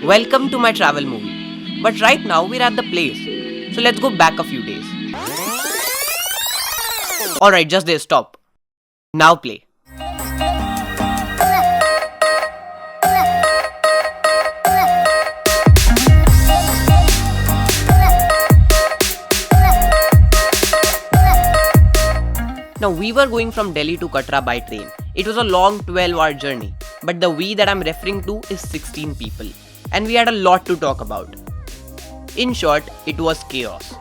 Welcome to my travel movie. But right now we're at the place. So let's go back a few days. Alright, just there, stop. Now play. Now we were going from Delhi to Katra by train. It was a long 12-hour journey. But the we that I'm referring to is 16 people. And we had a lot to talk about. In short, it was chaos.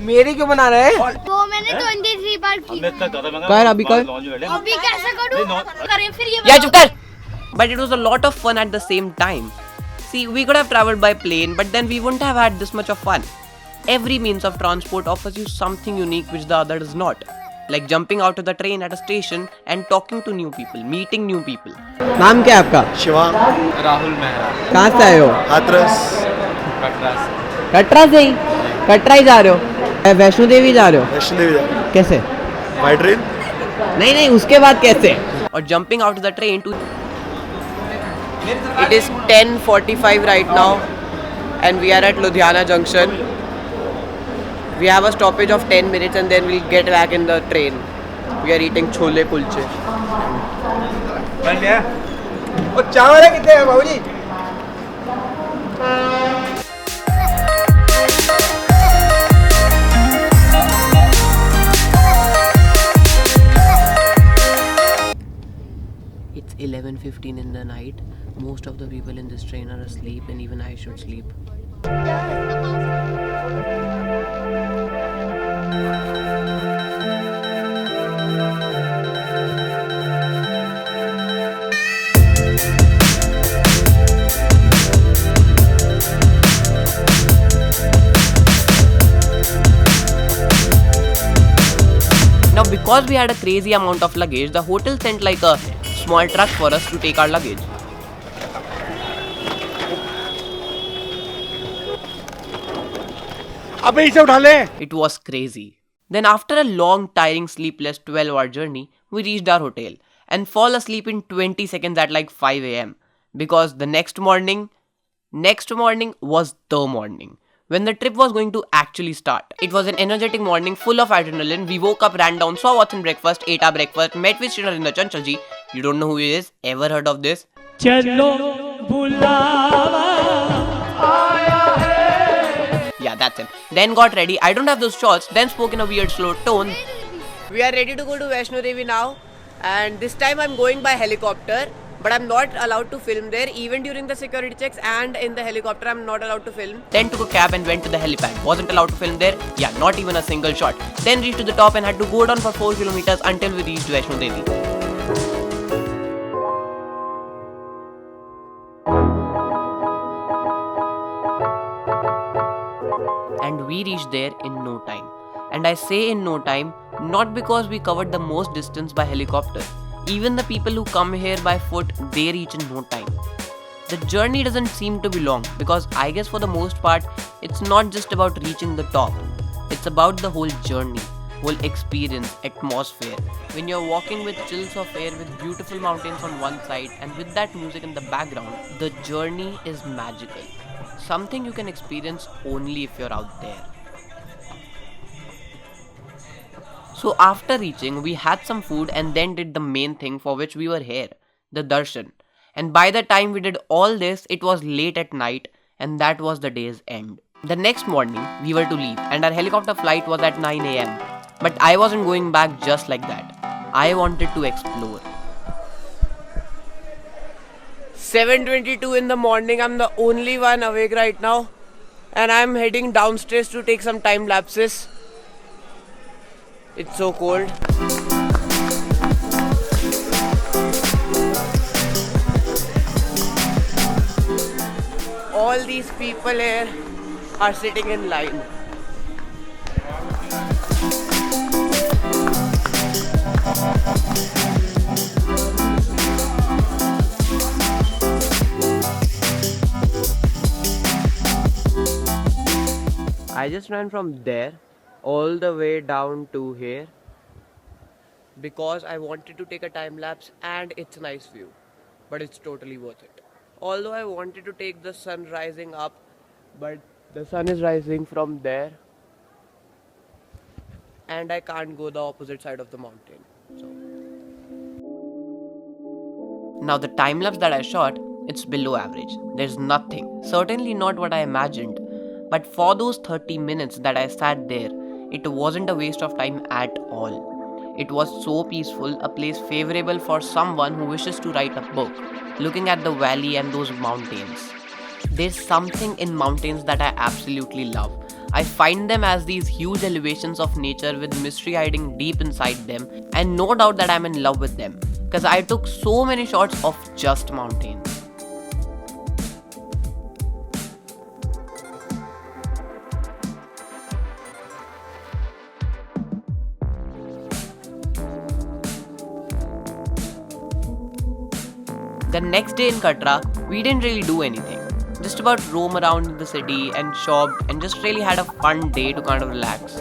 मेरी क्यों बना रहे हैं? वो मैंने 23 बार की कर अभी कर अभी कैसे करूं करें फिर ये Yeah, chuptar! But it was a lot of fun at the same time. See, we could have traveled by plane, but then we wouldn't have had this much of fun. Every means of transport offers you something unique which the other does not. Like jumping out of the train at a station and talking to new people, meeting new people. नाम क्या है आपका? शिवांग राहुल मेहरा कहाँ से आए हो? हाथरस कटरा से। कटरा से ही? कटरा ही जा रहे हो? वैष्णो देवी जा रहे हो? वैष्णो देवी जा रहे हैं। कैसे? By train. नहीं नहीं उसके बाद कैसे? Or jumping out of the train to... It is 10:45 right now and we are at Ludhiana Junction. We have a stoppage of 10 minutes and then we'll get back in the train. We are eating chole kulche. बन गया? और चावल कितने हैं बाबूजी? It's 11:15 in the night. Most of the people in this train are asleep and even I should sleep. Now because we had a crazy amount of luggage, the hotel sent like a small truck for us to take our luggage. अबे इसे उठा ले। It was crazy. Then after a long, tiring, sleepless 12-hour journey, we reached our hotel and fall asleep in 20 seconds at like 5 a.m. Because the next morning was the morning. When the trip was going to actually start. It was an energetic morning full of adrenaline. We woke up, ran down, saw what's in breakfast, ate our breakfast, met with Srinarinder Chanchalji. You don't know who he is? Ever heard of this? Yeah, that's him. Then got ready. I don't have those shots. Then spoke in a weird slow tone. We are ready to go to Vaishno Devi now. And this time I'm going by helicopter. But I'm not allowed to film there. Even during the security checks and in the helicopter I'm not allowed to film. Then took a cab and went to the helipad. Wasn't allowed to film there. Yeah, not even a single shot. Then reached to the top and had to go down for 4 kilometers until we reached Vaishno Devi. And we reached there in no time. And I say in no time, not because we covered the most distance by helicopter. Even the people who come here by foot, they reach in no time. The journey doesn't seem to be long because I guess for the most part, it's not just about reaching the top. It's about the whole journey, whole experience, atmosphere. When you're walking with chills of air with beautiful mountains on one side and with that music in the background, the journey is magical. Something you can experience only if you're out there. So after reaching, we had some food and then did the main thing for which we were here, the darshan. And by the time we did all this, it was late at night and that was the day's end. The next morning, we were to leave and our helicopter flight was at 9 a.m. But I wasn't going back just like that. I wanted to explore. 7:22 in the morning, I'm the only one awake right now. And I'm heading downstairs to take some time lapses. It's so cold. All these people here are sitting in line. I just ran from there all the way down to here because I wanted to take a time lapse and it's a nice view, but it's totally worth it. Although I wanted to take the sun rising up, but the sun is rising from there, and I can't go the opposite side of the mountain. So now the time lapse that I shot, it's below average. There's nothing. Certainly not what I imagined. But for those 30 minutes that I sat there, it wasn't a waste of time at all. It was so peaceful, a place favorable for someone who wishes to write a book, looking at the valley and those mountains. There's something in mountains that I absolutely love. I find them as these huge elevations of nature with mystery hiding deep inside them, and no doubt that I'm in love with them because I took so many shots of just mountains. The next day in Katra, we didn't really do anything. Just about roam around the city and shopped and just really had a fun day to kind of relax.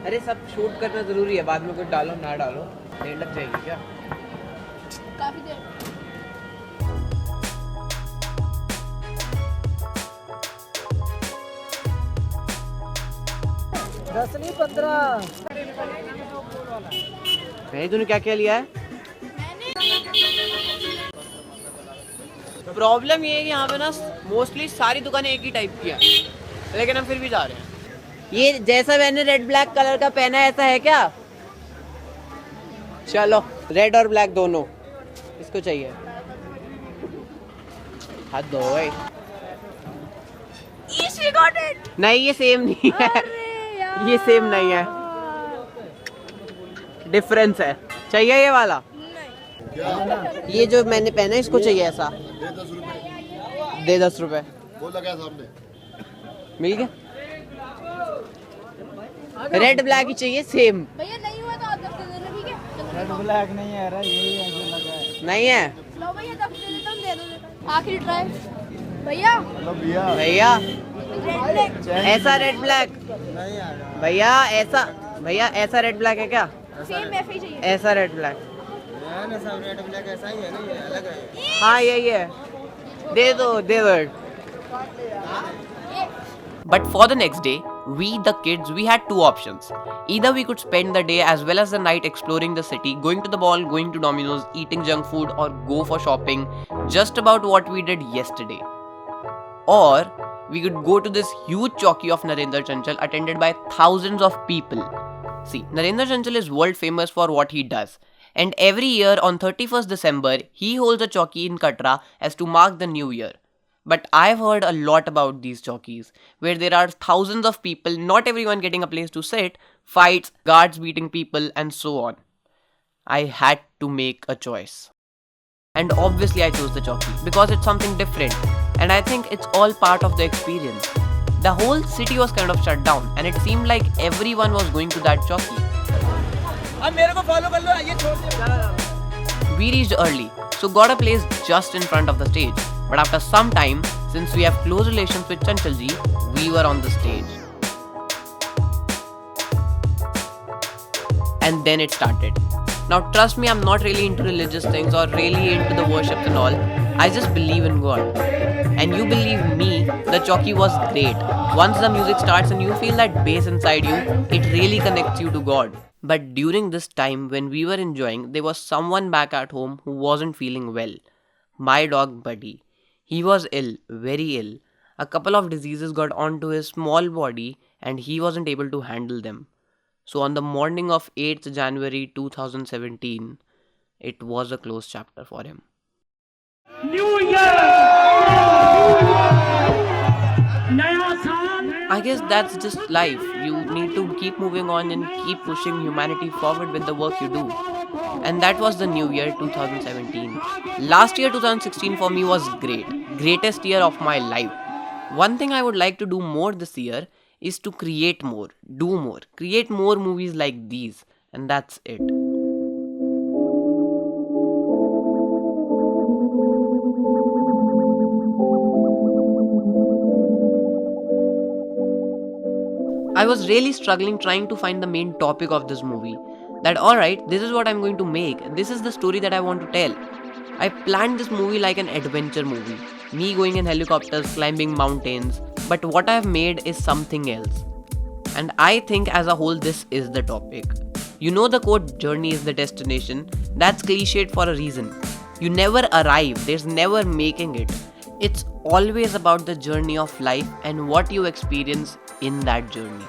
अरे सब shoot करना जरूरी है, बाद में कुछ डालो ना डालो, देर लग जाएगी क्या? काफी देर नहीं, तूने क्या क्या लिया है? प्रॉब्लम ये है कि यहाँ पे ना मोस्टली सारी दुकानें एक ही टाइप की हैं, लेकिन हम फिर भी जा रहे हैं। ये जैसा मैंने रेड ब्लैक कलर का पहना है, ऐसा है क्या? चलो, रेड और ब्लैक दोनों इसको चाहिए। हाथ दो भाई। नहीं, ये सेम नहीं है, ये सेम नहीं है, डिफरेंस है। चाहिए ये वाला? ये जो मैंने पहना है इसको चाहिए ऐसा। दे 10 रुपए। बोला क्या सामने? मिल गया। रेड ब्लैक ही चाहिए, सेम। भैया नहीं हुआ तो आप 10 दे देना, ठीक है? रेड ब्लैक नहीं है, यही है जो लगा है। नहीं है? लो भैया 10 दे देता हूं, दे दो। आखिरी ट्राई भैया। भैया रेड ब्लैक ऐसा रेड ब्लैक नहीं आ रहा। भैया ऐसा रेड ब्लैक है क्या? सेम ऐसे ही चाहिए। ऐसा रेड ब्लैक? है ना, सब रेड ब्लैक ऐसा ही है ना, ये अलग है। हाँ यही है, दे दो। But for the next day, we the kids, we had two options. Either we could spend the day as well as the night exploring the city, going to the mall, going to Domino's, eating junk food, or go for shopping, just about what we did yesterday. Or we could go to this huge chowki of Narendra Chanchal attended by thousands of people. See, Narendra Chanchal is world famous for what he does. And every year on 31st December, he holds a chowki in Katra as to mark the new year. But I've heard a lot about these chowkis, where there are thousands of people, not everyone getting a place to sit, fights, guards beating people, and so on. I had to make a choice. And obviously I chose the chowki, because it's something different, and I think it's all part of the experience. The whole city was kind of shut down, and it seemed like everyone was going to that chowki. अब मेरे को follow कर लो, ये छोड़ दे। We reached early, so got a place just in front of the stage. But after some time, since we have close relations with Chanchalji, we were on the stage. And then it started. Now trust me, I'm not really into religious things or really into the worship and all. I just believe in God. And you believe me, the chowki was great. Once the music starts and you feel that bass inside you, it really connects you to God. But during this time when we were enjoying, there was someone back at home who wasn't feeling well. My dog Buddy. He was ill, very ill. A couple of diseases got onto his small body and he wasn't able to handle them. So on the morning of 8th January 2017, it was a closed chapter for him. I guess that's just life. You need to keep moving on and keep pushing humanity forward with the work you do. And that was the new year 2017. Last year 2016 for me was great. Greatest year of my life. One thing I would like to do more this year is to create more, do more, create more movies like these. And that's it. I was really struggling trying to find the main topic of this movie. That alright, this is what I'm going to make, this is the story that I want to tell. I planned this movie like an adventure movie, me going in helicopters, climbing mountains, but what I've made is something else. And I think as a whole this is the topic. You know the quote, journey is the destination, that's cliched for a reason. You never arrive, there's never making it. It's always about the journey of life and what you experience in that journey.